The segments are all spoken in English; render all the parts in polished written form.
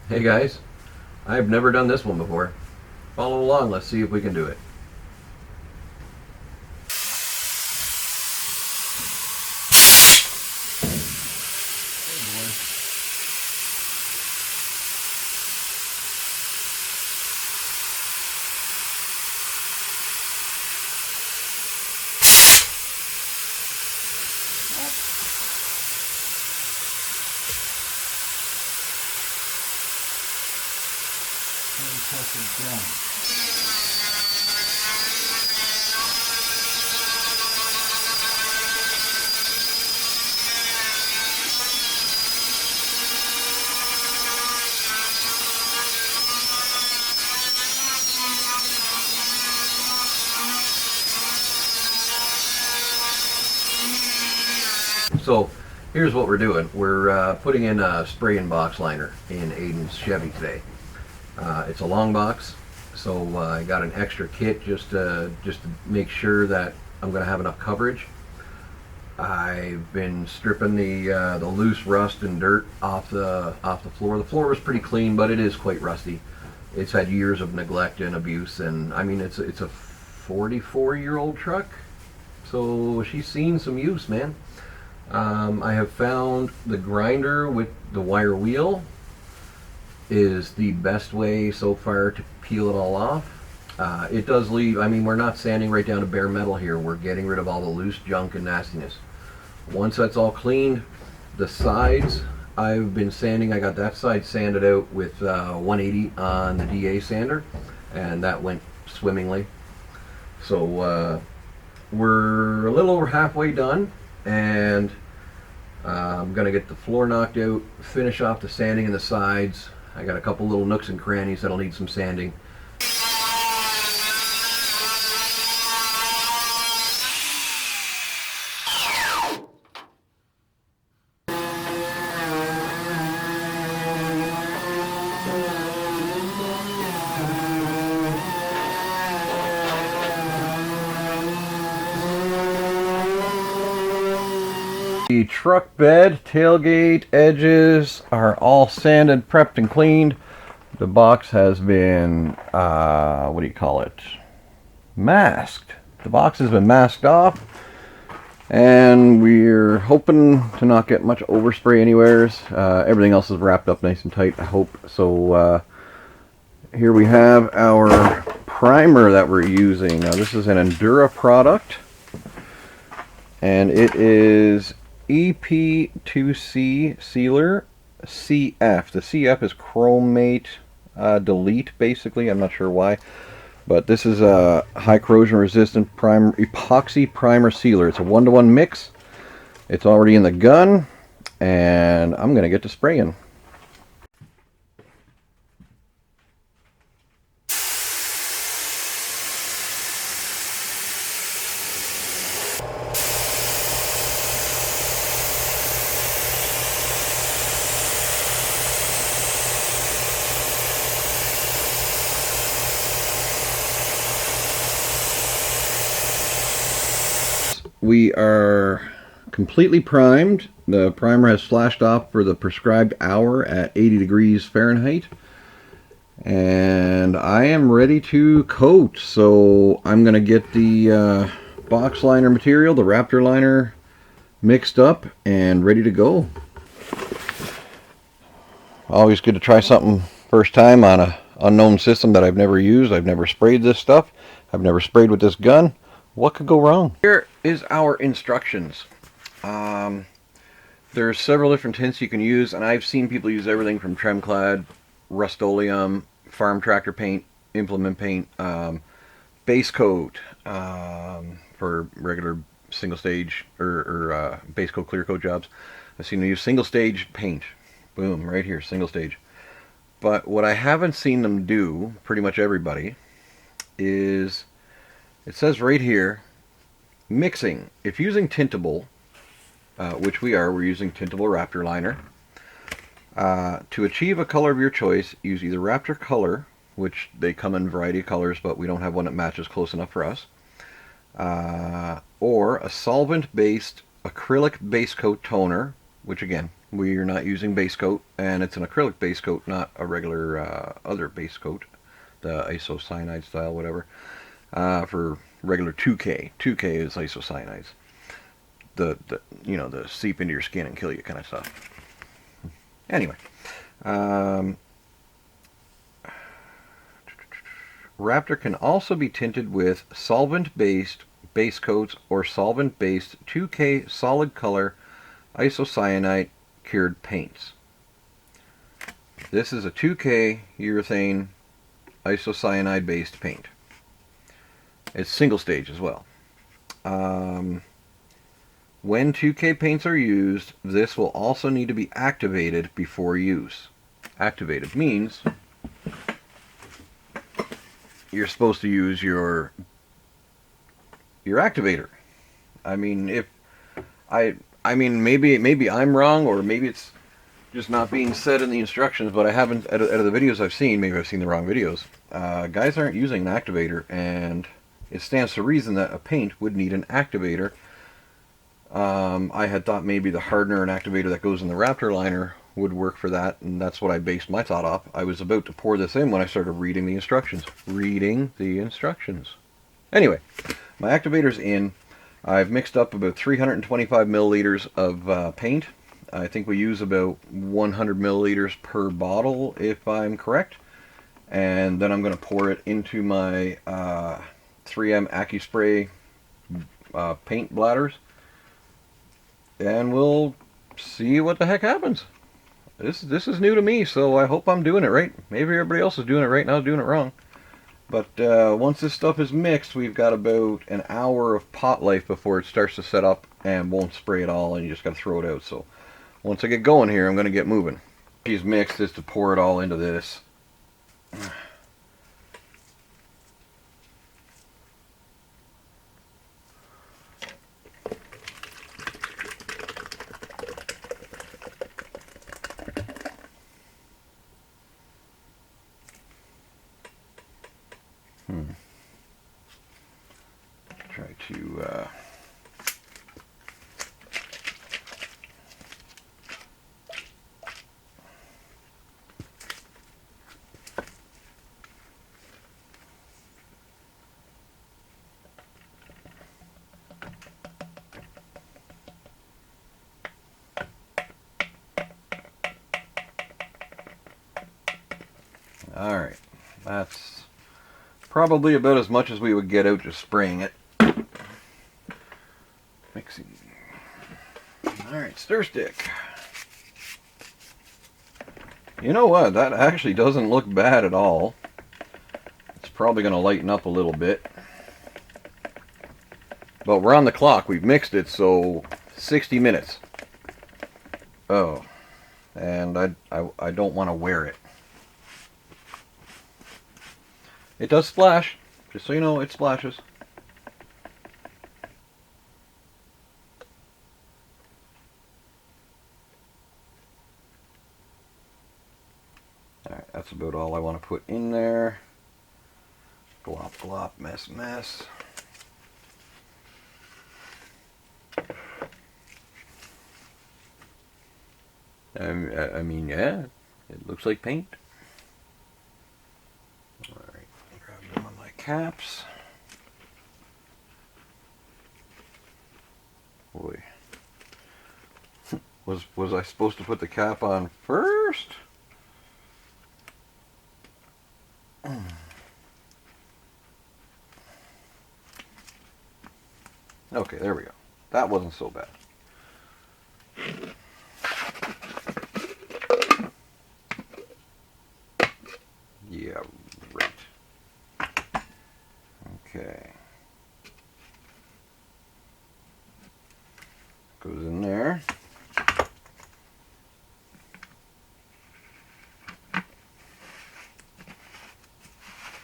Hey guys, I've never done this one before. Follow along, let's see if we can do it. Press it down. So here's what we're doing. We're putting in a spray and box liner in Aiden's Chevy today. It's a long box, so I got an extra kit just to make sure that I'm going to have enough coverage. I've been stripping the loose rust and dirt off the floor. The floor was pretty clean, but it is quite rusty. It's had years of neglect and abuse, and I mean it's a 44-year-old truck, so she's seen some use, man. I have found the grinder with the wire wheel is the best way so far to peel it all off. It does leave, I mean, we're not sanding right down to bare metal here. We're getting rid of all the loose junk and nastiness. Once that's all cleaned, the sides I've been sanding. I got that side sanded out with 180 on the DA sander, and that went swimmingly. So we're a little over halfway done, and I'm gonna get the floor knocked out, finish off the sanding in the sides. I got a couple little nooks and crannies that'll need some sanding. The truck bed, tailgate, edges are all sanded, prepped, and cleaned. The box has been, what do you call it? Masked. The box has been masked off, and we're hoping to not get much overspray anywheres. Everything else is wrapped up nice and tight, I hope. So here we have our primer that we're using. Now this is an Endura product, and it is EP2C sealer CF. The CF is chromate delete, basically. I'm not sure why, but this is a high corrosion resistant primer, epoxy primer sealer. It's a 1-to-1 mix. It's already in the gun, and I'm gonna get to spraying. We are completely primed. The primer has flashed off for the prescribed hour at 80 degrees Fahrenheit. And I am ready to coat. So I'm going to get the box liner material, the Raptor liner, mixed up and ready to go. Always good to try something first time on an unknown system that I've never used. I've never sprayed this stuff. I've never sprayed with this gun. What could go wrong? Here is our instructions. There's several different tints you can use, and I've seen people use everything from Tremclad, Rust-Oleum, farm tractor paint, implement paint, base coat for regular single stage or base coat, clear coat jobs. I've seen them use single stage paint. Boom, right here, single stage. But what I haven't seen them do, pretty much everybody, is it says right here, mixing. If using tintable, which we're using tintable Raptor liner, to achieve a color of your choice, use either Raptor color, which they come in a variety of colors, but we don't have one that matches close enough for us, or a solvent-based acrylic base coat toner, which again, we are not using base coat, and it's an acrylic base coat, not a regular other base coat, the isocyanide style, whatever, for regular 2K. 2K is isocyanides. The seep into your skin and kill you kind of stuff. Anyway, Raptor can also be tinted with solvent-based base coats or solvent-based 2K solid color isocyanate cured paints. This is a 2K urethane isocyanide based paint. It's single stage as well. When 2K paints are used, this will also need to be activated before use. Activated means you're supposed to use your activator. I mean, maybe I'm wrong, or maybe it's just not being said in the instructions, but I haven't, out of the videos I've seen, maybe I've seen the wrong videos, guys aren't using an activator, and it stands to reason that a paint would need an activator. I had thought maybe the hardener and activator that goes in the Raptor liner would work for that, and that's what I based my thought off. I was about to pour this in when I started reading the instructions. Anyway, my activator's in. I've mixed up about 325 milliliters of paint. I think we use about 100 milliliters per bottle, if I'm correct. And then I'm going to pour it into my 3M AccuSpray paint bladders. And we'll see what the heck happens. This is new to me, so I hope I'm doing it right. Maybe everybody else is doing it right and I was doing it wrong. But once this stuff is mixed, we've got about an hour of pot life before it starts to set up and won't spray at all, and you just got to throw it out. So once I get going here, I'm going to get moving. These mixed is to pour it all into this. Try to Alright, that's probably about as much as we would get out just spraying it. Mixing. Alright, stir stick. You know what, that actually doesn't look bad at all. It's probably going to lighten up a little bit. But we're on the clock, we've mixed it, so 60 minutes. Oh, and I don't want to wear it. It does splash, just so you know, it splashes. Alright, that's about all I want to put in there. Glop, glop, mess, mess. I mean, yeah, it looks like paint. Alright, grab them on my caps. Boy. Was I supposed to put the cap on first? Okay, there we go. That wasn't so bad. Yeah, right. Okay. Goes in there.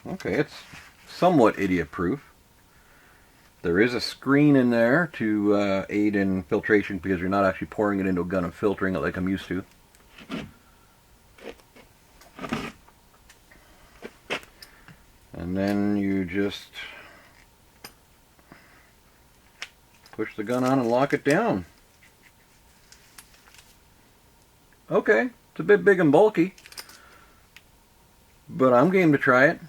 Okay, it's somewhat idiot-proof. There is a screen in there to aid in filtration because you're not actually pouring it into a gun and filtering it like I'm used to. And then you just push the gun on and lock it down. Okay, it's a bit big and bulky, but I'm game to try it.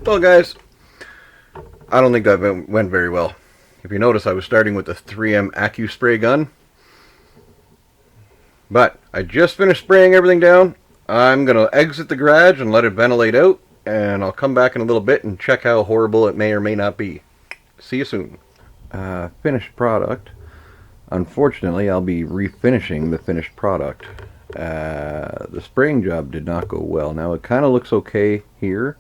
Well, guys, I don't think that went very well. If you notice, I was starting with the 3M AccuSpray gun, but I just finished spraying everything down. I'm going to exit the garage and let it ventilate out, and I'll come back in a little bit and check how horrible it may or may not be. See you soon. Finished product. Unfortunately, I'll be refinishing the finished product. The spraying job did not go well. Now, it kind of looks okay here,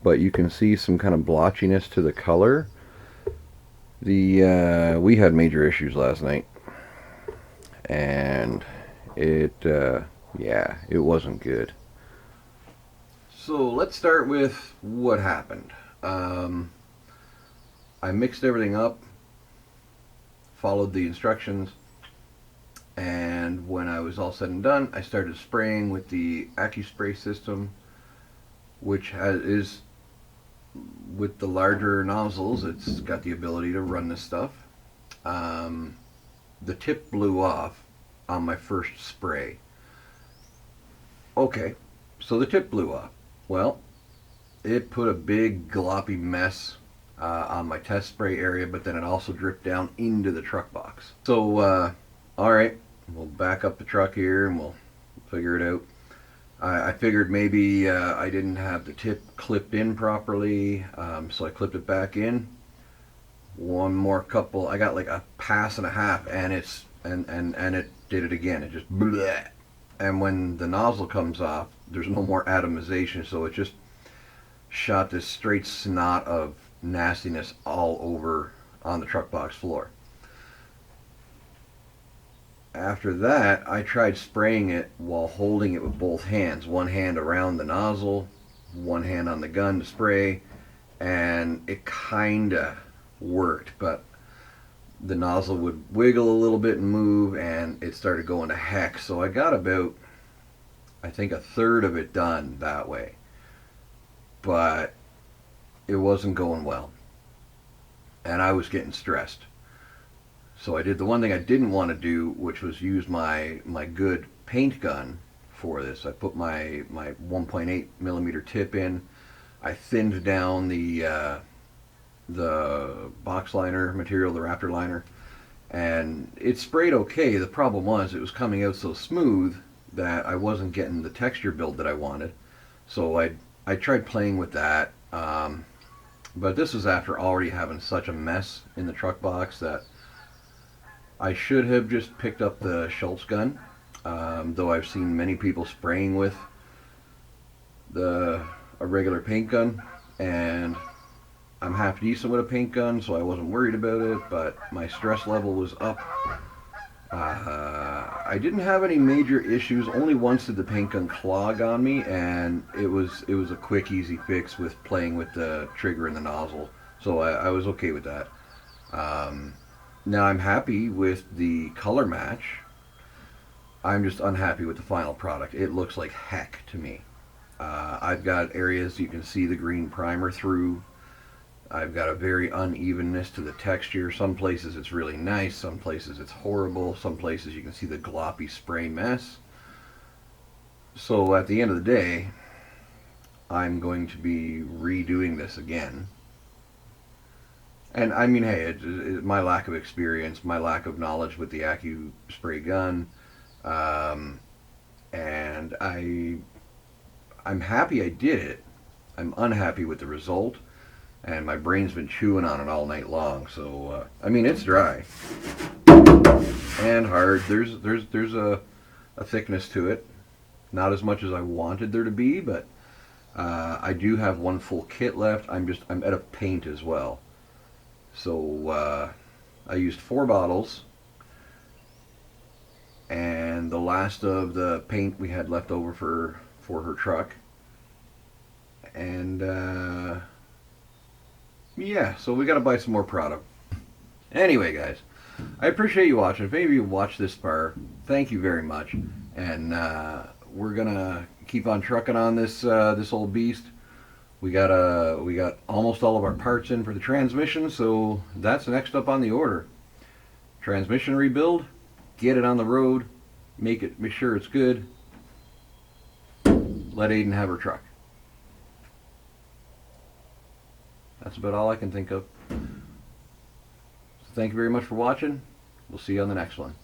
but you can see some kind of blotchiness to the color. We had major issues last night, and yeah, it wasn't good. So let's start with what happened. I mixed everything up, followed the instructions, and when I was all said and done, I started spraying with the AccuSpray system, which is with the larger nozzles. It's got the ability to run this stuff. The tip blew off on my first spray. Okay, so the tip blew off. Well, it put a big gloppy mess on my test spray area, but then it also dripped down into the truck box. So, alright, we'll back up the truck here and we'll figure it out. I figured maybe I didn't have the tip clipped in properly, so I clipped it back in. One more couple, I got like a pass and a half, and it did it again. It just bleh. And when the nozzle comes off, there's no more atomization, so it just shot this straight snot of nastiness all over on the truck box floor. After that, I tried spraying it while holding it with both hands. One hand around the nozzle, one hand on the gun to spray, and it kinda worked, but the nozzle would wiggle a little bit and move, and it started going to heck. So I got about, I think, a third of it done that way, but it wasn't going well, and I was getting stressed. So I did the one thing I didn't want to do, which was use my good paint gun for this. I put my 1.8 millimeter tip in. I thinned down the box liner material, the Raptor liner, and it sprayed okay. The problem was it was coming out so smooth that I wasn't getting the texture build that I wanted. So I tried playing with that, but this was after already having such a mess in the truck box that I should have just picked up the Schultz gun, though I've seen many people spraying with a regular paint gun, and I'm half decent with a paint gun, so I wasn't worried about it, but my stress level was up. I didn't have any major issues. Only once did the paint gun clog on me, and it was a quick, easy fix with playing with the trigger and the nozzle, so I was okay with that. Now I'm happy with the color match. I'm just unhappy with the final product. It looks like heck to me. I've got areas you can see the green primer through. I've got a very unevenness to the texture. Some places it's really nice, some places it's horrible, some places you can see the gloppy spray mess. So at the end of the day, I'm going to be redoing this again. And I mean, hey, my lack of experience, my lack of knowledge with the Accu spray gun, um, and I'm happy I did it. I'm unhappy with the result, and my brain's been chewing on it all night long. So I mean, it's dry and hard. There's a thickness to it. Not as much as I wanted there to be, but I do have one full kit left. I'm out of paint as well. So I used 4 bottles, and the last of the paint we had left over for her truck. And yeah, so we got to buy some more product. Anyway, guys, I appreciate you watching. If any of you watch this far, thank you very much. And we're gonna keep on trucking on this old beast. We got almost all of our parts in for the transmission, so that's next up on the order. Transmission rebuild, get it on the road, make sure it's good. Let Aiden have her truck. That's about all I can think of. So thank you very much for watching. We'll see you on the next one.